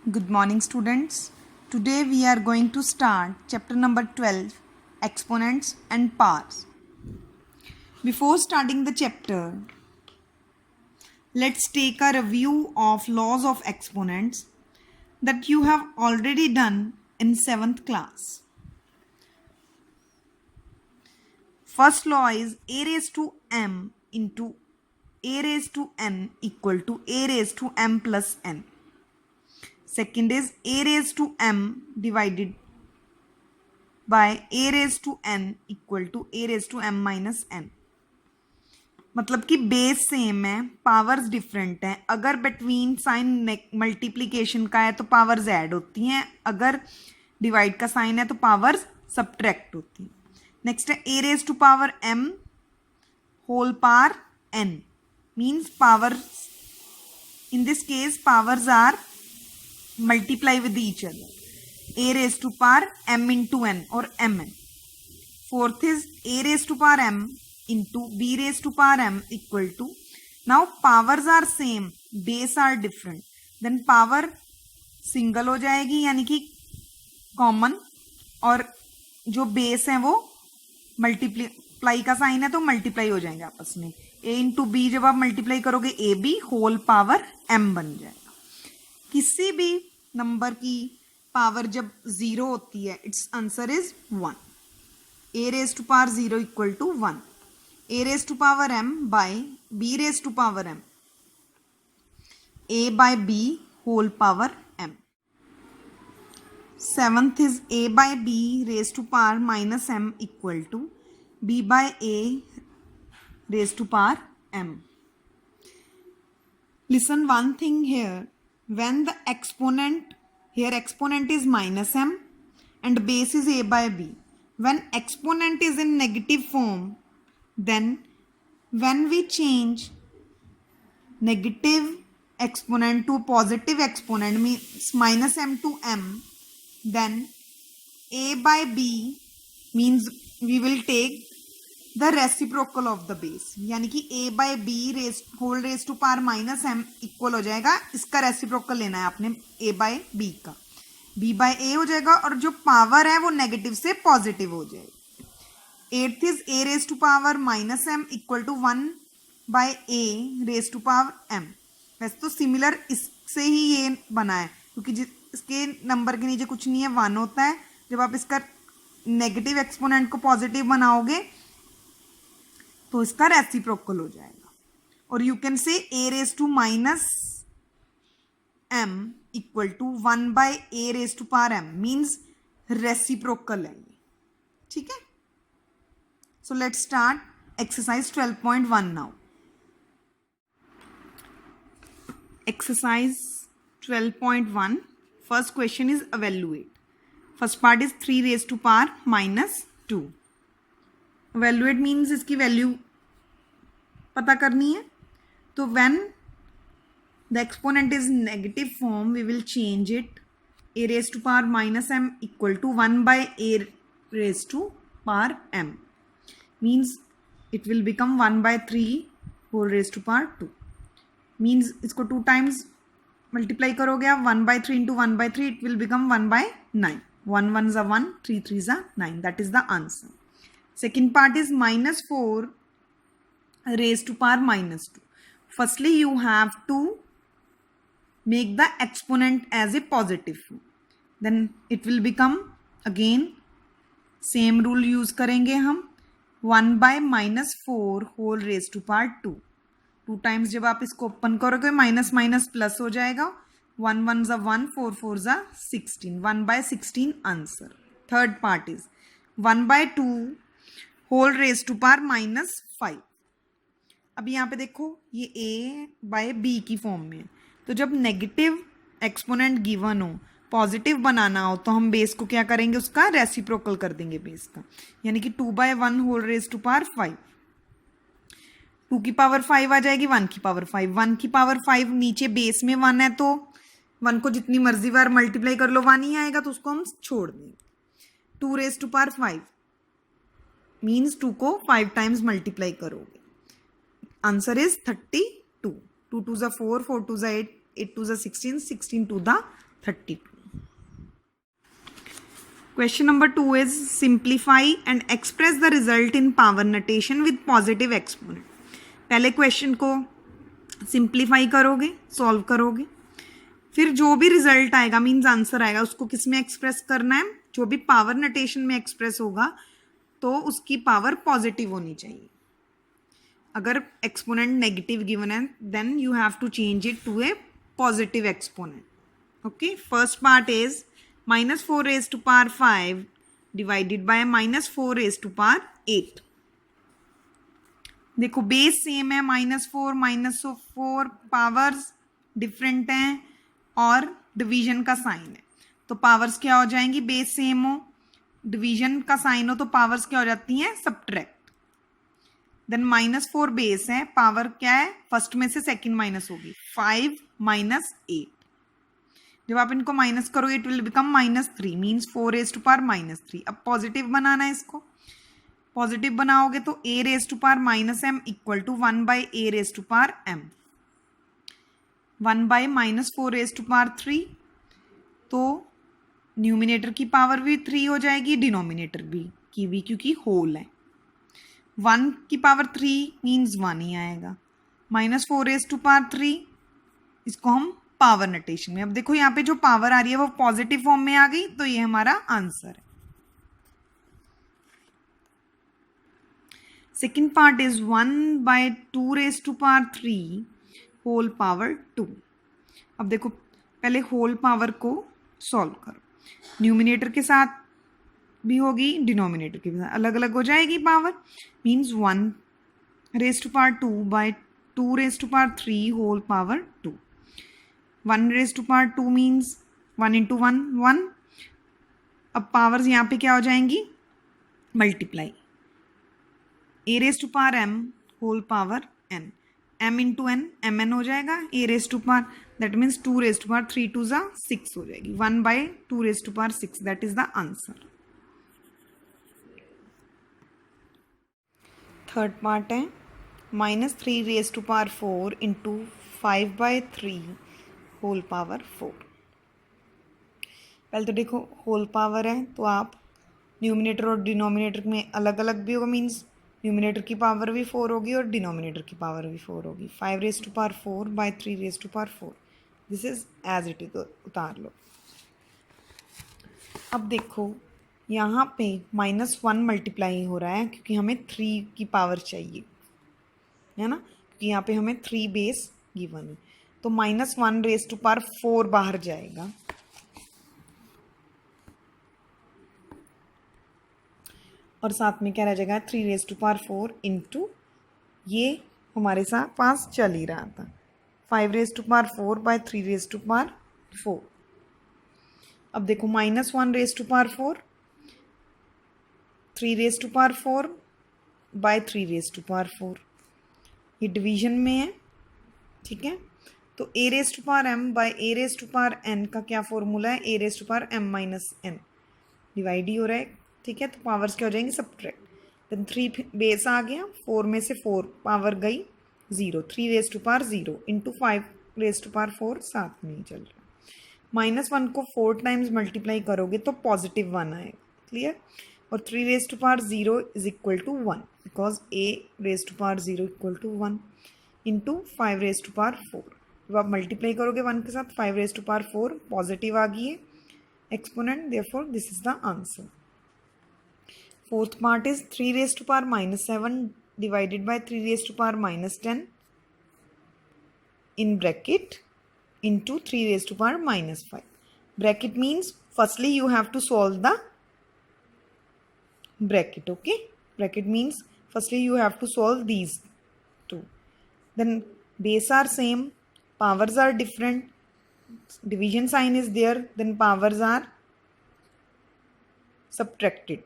Good morning, students. Today we are going to start chapter number 12, Exponents and Powers. Before starting the chapter, let's take a review of laws of exponents that you have already done in 7th class. First law is a raised to m into a raised to n equal to a raised to m plus n. Second is a raised to m divided by a raised to n equal to a raised to m minus n. मतलब कि base same है, powers different हैं. अगर between sign multiplication का है तो powers add होती हैं, अगर डिवाइड का साइन है तो पावर्स सब्ट्रैक्ट होती हैं. नेक्स्ट है a raise to power m whole power n means power, in this case powers are multiply with each other. a raised to power m into n or mn. Fourth is a raised to power m into b raised to power m equal to, now powers are same, base are different, then power single हो जाएगी यानी कि common, और जो base है वो multiply का sign है तो मल्टीप्लाई हो जाएंगे आपस में. a इंटू बी जब आप मल्टीप्लाई करोगे A B whole power m बन जाएगा. किसी भी नंबर की पावर जब जीरो होती है it's answer is 1. a raise to power 0 equal to 1. a raise to power m by b raise to power m. a by b whole power m. Seventh is a by b raise to power minus m equal to b by a raise to power m. Listen one thing here. When the exponent, here exponent is minus m and base is a by b. When exponent is in negative form, then when we change negative exponent to positive exponent means minus m to m, then a by b means we will take the reciprocal of the base, यानी कि a by b whole raise to power minus m equal हो जाएगा, इसका reciprocal लेना है आपने a by b का, b by a हो जाएगा और जो पावर है वो नेगेटिव से पॉजिटिव हो जाएगी. Eighth is a raise to power minus m equal to 1 by a raise to power m. वैसे तो सिमिलर इससे ही ये बना है क्योंकि इसके नंबर के नीचे कुछ नहीं है, 1 होता है. जब आप इसका नेगेटिव एक्सपोनेंट को पॉजिटिव बनाओगे तो इसका रेसिप्रोकल हो जाएगा. और you can say a raise to minus m equal to 1 by a raise to power m means reciprocal है ये. ठीक है. So let's start exercise 12.1 now. Exercise 12.1 first question is evaluate. First part is 3 raise to power minus 2. evaluate means इसकी value पता करनी है. तो when the exponent is negative form we will change it a raise to power minus m equal to 1 by a raise to power m means it will become 1 by 3 whole raise to power 2. Means इसको 2 times multiply करोगे आप, 1 by 3 into 1 by 3 it will become 1 by 9. 1 1 ज़ा 1, 3 3 ज़ा 9. That is the answer. Second part is minus 4 raised to power minus 2. Firstly, you have to make the exponent as a positive form. Then it will become again same rule use करेंगे हम, 1 by minus 4 whole raised to power 2. 2 times जब आप इसको open करोगे minus minus plus हो जाएगा. 1 1 ज़ा 1, 4 4 ज़ा 16. 1 by 16 answer. Third part is 1 by 2 whole raise to power minus 5. अब यहाँ पे देखो ये a बाय b की फॉर्म में है, तो जब नेगेटिव एक्सपोनेंट गिवन हो, पॉजिटिव बनाना हो तो हम बेस को क्या करेंगे, उसका रेसिप्रोकल कर देंगे बेस का, यानी कि 2 by 1 whole raise to power 5. 2 की पावर 5 आ जाएगी, 1 की पावर 5. 1 की पावर 5 नीचे बेस में 1 है तो 1 को जितनी मर्जी बार मल्टीप्लाई कर लो 1 ही आएगा, तो उसको हम छोड़ देंगे. 2 रेज टू पावर 5 मीन्स 2 को 5 टाइम्स मल्टीप्लाई करोगे. Answer is 32. 2 2 ज़ा 4, 4 2 ज़ा 8, 8 2 16, 16 2 32. Question number 2 is simplify and express the result in power notation with positive exponent. पहले क्वेश्चन को सिंप्लीफाई करोगे, सॉल्व करोगे, फिर जो भी रिजल्ट आएगा मीन्स आंसर आएगा उसको किस में एक्सप्रेस करना है, जो भी पावर नोटेशन में एक्सप्रेस होगा तो उसकी पावर पॉजिटिव होनी चाहिए. अगर एक्सपोनेंट नेगेटिव गिवन है then you have to change it to a positive exponent. Okay, first part is -4 raised to power 5 divided by -4 raised to power 8. देखो बेस सेम है, -4 पावर्स डिफरेंट हैं और division का sign है तो powers क्या हो जाएंगी, बेस सेम हो, डिवीजन का साइन हो तो पावर्स क्या हो जाती हैं, सब्ट्रैक्ट. देन -4 बेस है, पावर क्या है, फर्स्ट में से सेकंड माइनस होगी, 5 - 8. जब आप इनको माइनस करोगे it will become -3 means 4 raised to power -3. अब पॉजिटिव बनाना है, इसको पॉजिटिव बनाओगे तो a raised to power -m equal to 1/a raised to power m. 1/-4 raised to power 3 तो न्यूमिनेटर की पावर भी 3 हो जाएगी, डिनोमिनेटर की भी क्योंकि होल है. 1 की पावर 3 मीन्स 1 ही आएगा. -4 raised to power 3 इसको हम पावर नोटेशन में, अब देखो यहाँ पे जो पावर आ रही है वो पॉजिटिव फॉर्म में आ गई तो ये हमारा आंसर है. Second part is 1/2 raised to power 3 whole power 2. अब देखो पहले होल पावर को सॉल्व करो, न्यूमिनेटर के साथ भी होगी, डिनोमिनेटर के साथ अलग अलग हो जाएगी power, means 1 raised to power 2/2 raised to power 3 whole power 2. 1 raised to power 2 means 1 into 1 1. अब पावर्स यहाँ पे क्या हो जाएंगी, multiply, a raised to power m whole power n, m into n mn हो जाएगा, a raised to power that means 2 raised to power 3 2 6 हो जाएगी, 1/2 raised to power 6 that is the answer. Third part है -3 raised to power 4 into 5/3 whole power 4. पहले तो देखो whole power है तो आप न्यूमिनेटर और डिनोमिनेटर में अलग अलग भी होगा, मीन्स न्यूमिनेटर की पावर भी 4 होगी और डिनोमिनेटर की पावर भी 4 होगी. 5 raised to power 4/3 raised to power 4 this is as it is, उतार लो. अब देखो यहाँ पे -1 मल्टीप्लाई हो रहा है क्योंकि हमें 3 की पावर चाहिए है ना, क्योंकि यहाँ पे हमें 3 बेस गिवन है तो -1 raised to power 4 बाहर जाएगा और साथ में क्या रह जाएगा, 3 raised to power 4 इंटू ये हमारे साथ पास चल ही रहा था 5 raised to power 4/3 raised to power 4. अब देखो -1 raised to power 4, 3 raised to power 4/3 raised to power 4, ये डिवीजन में है, ठीक है. तो a raised to power m by a raised to power n का क्या फॉर्मूला है, a raised to power m minus n, divide ही हो रहा है, ठीक है. तो पावर्स क्या हो जाएंगी, सब्ट्रैक्ट. देन 3 बेस आ गया, 4 में से 4 पावर गई 0, 3 raised to power 0 into 5 raised to power 4 साथ में ही चल रहा है. -1 को 4 टाइम्स मल्टीप्लाई करोगे तो पॉजिटिव 1 आएगा, क्लियर. और 3 raised to power 0 is equal to 1 because a raised to power 0 equal to 1 into 5 raised to power 4. जब आप मल्टीप्लाई करोगे 1 के साथ 5 raised to power 4 पॉजिटिव आ गई है exponent, therefore this is the answer. Fourth part is 3 raised to power -7 divided by 3 raised to power -10 in bracket into 3 raised to power -5. Bracket means firstly you have to solve the bracket, okay. Bracket means firstly you have to solve these two. Then base are same, powers are different, division sign is there, then powers are subtracted.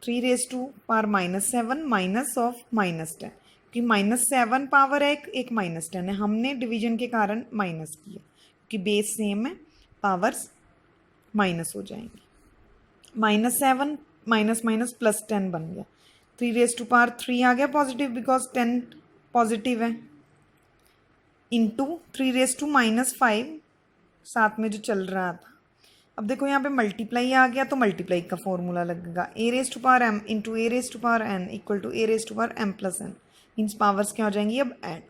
3 raised to power -7 minus of -10 कि -7 power है, एक -10 है, हमने division के कारण minus किया क्योंकि base same है, पावर्स माइनस हो जाएंगी. -7 माइनस +10 बन गया. 3 raised to power 3 आ गया पॉजिटिव बिकॉज 10 पॉजिटिव है. इंटू 3⁻⁻5 साथ में जो चल रहा था। अब देखो यहाँ पे मल्टीप्लाई आ गया तो मल्टीप्लाई का फॉर्मूला लगेगा a⁻m into a⁻n equal to a⁻m+n। Means powers क्या हो जाएंगी अब ऐड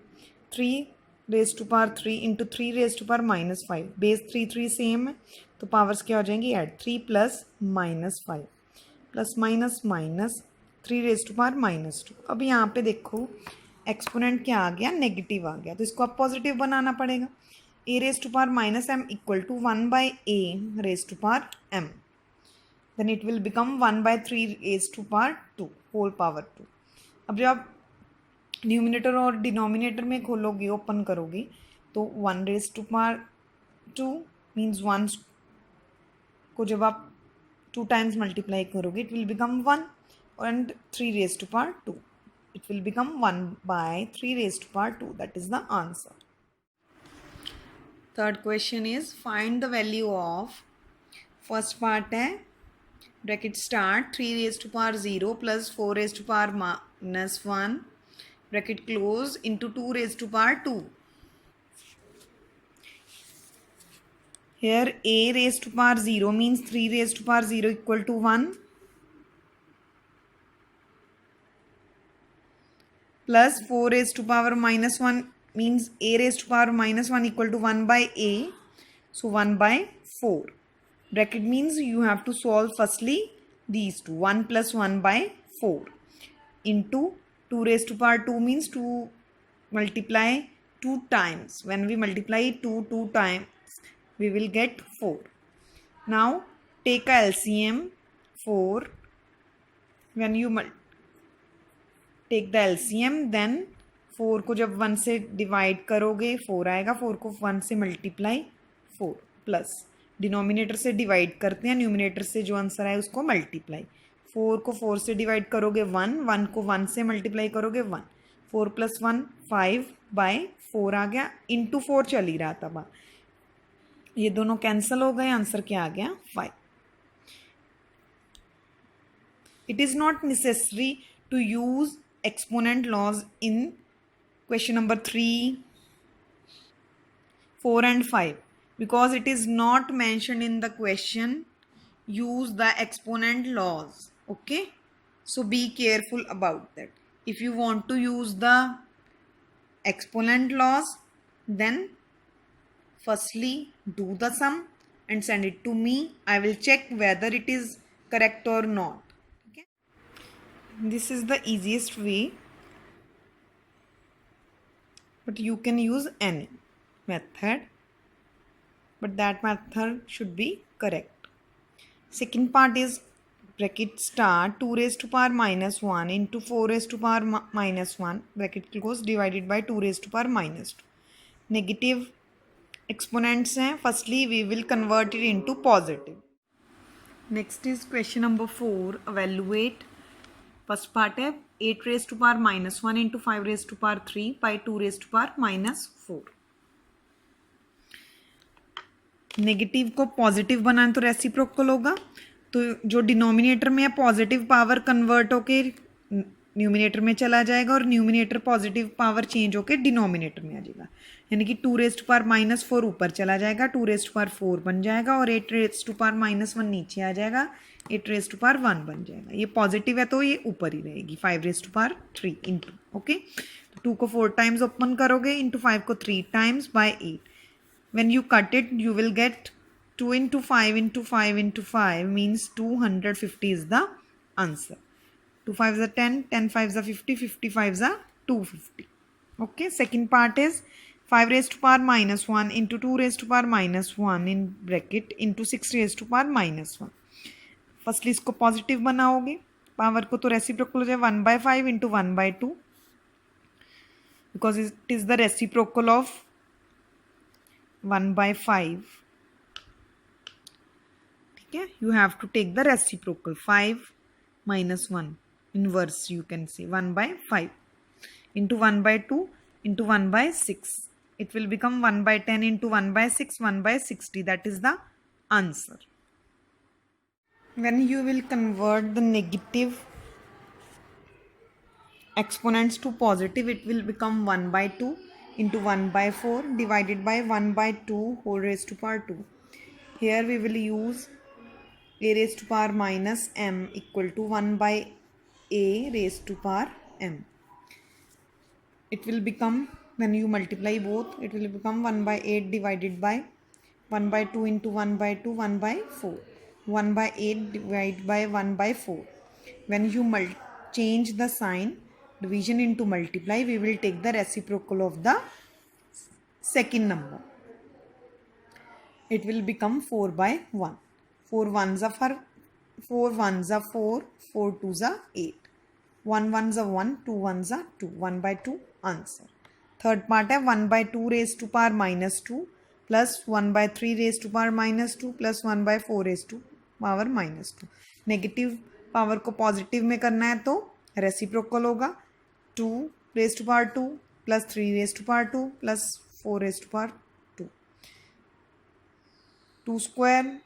3⁻3 इंटू 3⁻5 बेस 3 सेम है तो पावर्स क्या हो जाएंगी ऐड 3 + -5 प्लस माइनस माइनस 3⁻²। अब यहाँ पे देखो एक्सपोनेंट क्या आ गया नेगेटिव आ गया तो इसको अब पॉजिटिव बनाना पड़ेगा a⁻m equal to 1/a⁻m then it will become 1/3⁻2 whole power 2। अब जब आप न्यूमिनेटर और डिनोमिनेटर में खोलोगे ओपन करोगे तो 1⁻2 मीन्स 1 को जब आप 2 टाइम्स मल्टीप्लाई करोगे it will become 1 and 3⁻2 it will become 1/3⁻2 that is the answer। Third question is find the value of first part है bracket start 3⁻0 plus 4⁻1 bracket close into 2⁻2। here a⁻0 means 3⁻0 equal to 1 plus 4⁻1 means a⁻1 equal to 1/a, so 1/4 bracket means you have to solve firstly these two 1 plus 1/4 into 2⁻2 means 2 multiply 2 times when we multiply 2 times we will get 4। now take a LCM 4 when you take the LCM then 4 को जब 1 से divide करोगे 4 आएगा 4 को 1 से multiply 4 plus denominator से divide करते हैं न्यूमिनेटर से जो आंसर आए उसको मल्टीप्लाई 4 को 4 से डिवाइड करोगे 1 को 1 से मल्टीप्लाई करोगे 1 4 + 1 5/4 आ गया इंटू 4 चल ही रहा था बात ये दोनों कैंसिल हो गए आंसर क्या आ गया 5। It is not necessary to use exponent laws in question number 3, 4 and 5 because it is not mentioned in the question use the exponent laws, okay, so be careful about that। if you want to use the exponent laws then firstly do the sum and send it to me, I will check whether it is correct or not। this is the easiest way but you can use any method but that method should be correct। second part is bracket start 2⁻⁻1 into 4⁻⁻1 bracket close divided by 2⁻²। negative exponents हैं firstly we will convert it into positive। next is question number 4 evaluate first part है 8⁻⁻1 into 5⁻3 by 2⁻⁻4। Negative को positive बनाना तो reciprocal होगा तो जो denominator में है positive power convert होके न्यूमिनेटर में चला जाएगा और न्यूमिनेटर पॉजिटिव पावर चेंज होके डिनोमिनेटर में आ जाएगा यानी कि 2⁻⁻4 ऊपर चला जाएगा 2⁻4 बन जाएगा और 8⁻1 नीचे आ जाएगा 8⁻1 बन जाएगा। ये पॉजिटिव है तो ये ऊपर ही रहेगी 5⁻3 इंटू ओके तो 2 को 4 टाइम्स ओपन करोगे इंटू 5 को 3 times bye 8 when you cut it you will get 2 into 5 into 5 into 5 means 250 is the answer। 2 5s are 10, 10 5s are 50, 50 5s are 250। okay second part is 5⁻⁻1 into 2⁻⁻1 in bracket into 6⁻⁻1। Firstly इसको positive बनाओगे power को तो reciprocal हो जाए 1/5 into 1/2 because it is the reciprocal of 1/5। ठीक है you have to take the reciprocal 5 - 1 inverse you can say 1/5 into 1/2 into 1/6 it will become 1/10 into 1/6 1/60 that is the answer। when you will convert the negative exponents to positive it will become 1/2 into 1 by 4 divided by 1 by 2 whole raised to power 2. Here we will use a raised to power minus m equal to 1 by a raised to power m. It will become, when you multiply both, it will become 1 by 8 divided by 1 by 2 into 1 by 2, 1 by 4. 1 by 8 divided by 1 by 4. When you change the sign, division into multiply, we will take the reciprocal of the second number. It will become 4 by 1. 4 ones are 4 ones are 4, 4 twos are 8. 1 ones are 1, 2 ones are 2. 1 by 2 answer. Third part है 1 by 2 raised to power minus 2 plus 1 by 3 raised to power minus 2 plus 1 by 4 raised to power minus 2. Negative power को positive में करना है तो reciprocal होगा 2 raised to power 2 plus 3 raised to power 2 plus 4 raised to power 2. 2 square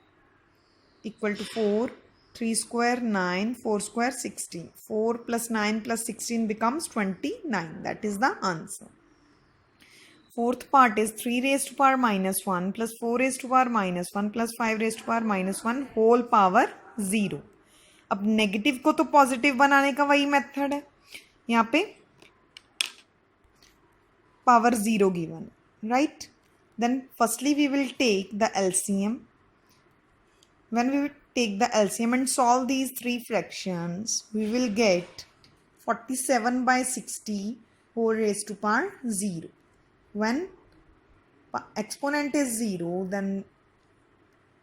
equal to 4, 3 square 9, 4 square 16. 4 plus 9 plus 16 becomes 29. That is the answer. Fourth part is 3 raised to power minus 1 plus 4 raised to power minus 1 plus 5 raised to power minus 1 whole power 0. अब negative को तो positive बनाने का वही method है. यहाँ पे power 0 given, right? Then firstly we will take the LCM. When we take the LCM and solve these three fractions, we will get 47 by 60 whole raised to power 0. When exponent is 0, then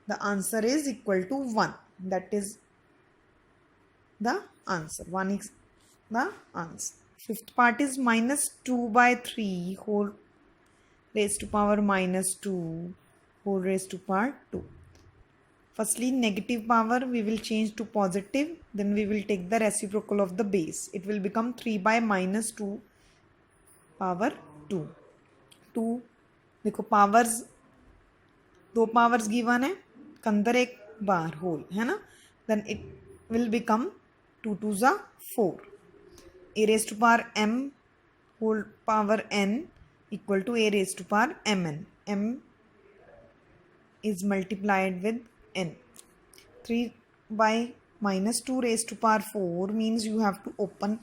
the answer is equal to 1. That is the answer. 1 is the answer. Fifth part is minus 2 by 3 whole raised to power minus 2 whole raised to power 2. Firstly, negative power we will change to positive. Then we will take the reciprocal of the base. It will become 3 by minus 2 power 2. 2 देखो powers, दो powers given है, अंदर एक बार whole है ना. Then it will become 2 2 जा 4. a raised to power m whole power n equal to a raised to power mn. m is multiplied with n. 3 by minus 2 raised to power 4 means you have to open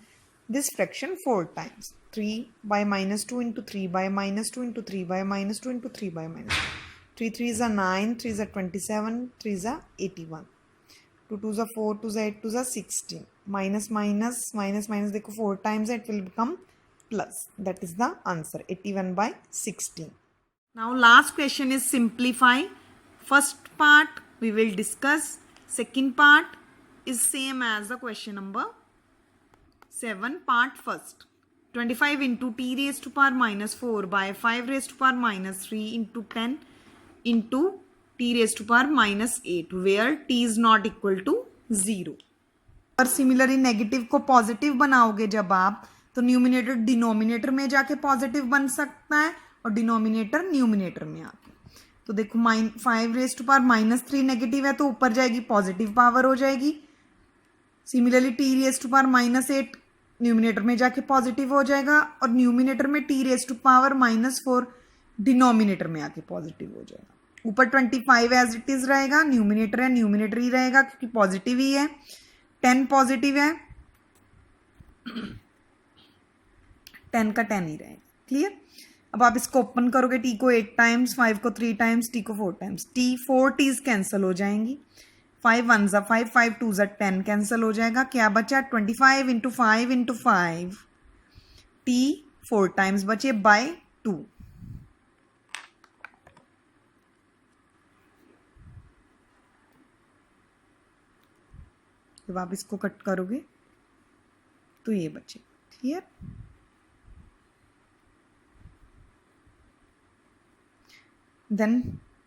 this fraction 4 times. 3 by minus 2 into 3 by minus 2 into 3 by minus 2 into 3 by minus 2. 3 3s are 9, 3s are 27, 3s are 81. 2 2s are 4, 2s are 8, 2s are 16. Minus minus minus minus देखो 4 times it will become plus. That is the answer, 81 by 16. Now last question is simplify. First part we will discuss. Second part is same as the question number 7 part first. 25 into t raised to power minus 4 by 5 raised to power minus 3 into 10 into t raised to power minus 8 where t is not equal to 0. और similarly negative को positive बनाओगे जब आप, तो numerator denominator में जाके positive बन सकता है और डिनोमिनेटर न्यूमिनेटर में आके. तो देखो 5 raise to power minus 3 negative है तो ऊपर जाएगी पॉजिटिव पावर हो जाएगी. Similarly T raise to power minus 8 numerator में जाके पॉजिटिव हो जाएगा और न्यूमिनेटर में T raise to power minus 4 denominator में आके पॉजिटिव हो जाएगा. ऊपर 25 एज इट इज रहेगा, न्यूमिनेटर है न्यूमिनेटर ही रहेगा क्योंकि पॉजिटिव ही है. 10 पॉजिटिव है, 10 का 10 ही रहेगा. क्लियर. अब आप इसको ओपन करोगे, टी को 8 टाइम्स, 5 को 3 टाइम्स, टी को 4 टाइम्स. टी 4 टीज कैंसिल हो जाएंगी. 5 1 जा 5, 5 2 जा 10 कैंसिल हो जाएगा. क्या बचा 25 इंटू 5 इंटू 5. टी 4 टाइम्स बचे बाय 2. जब आप इसको कट करोगे तो ये बचे. Clear. Then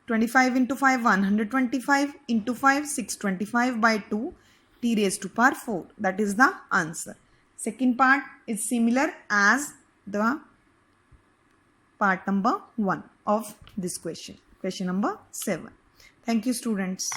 25 into 5 125 into 5 625 by 2 t raised to power 4. That is the answer. Second part is similar as the part number 1 of this question. Question number 7. Thank you students.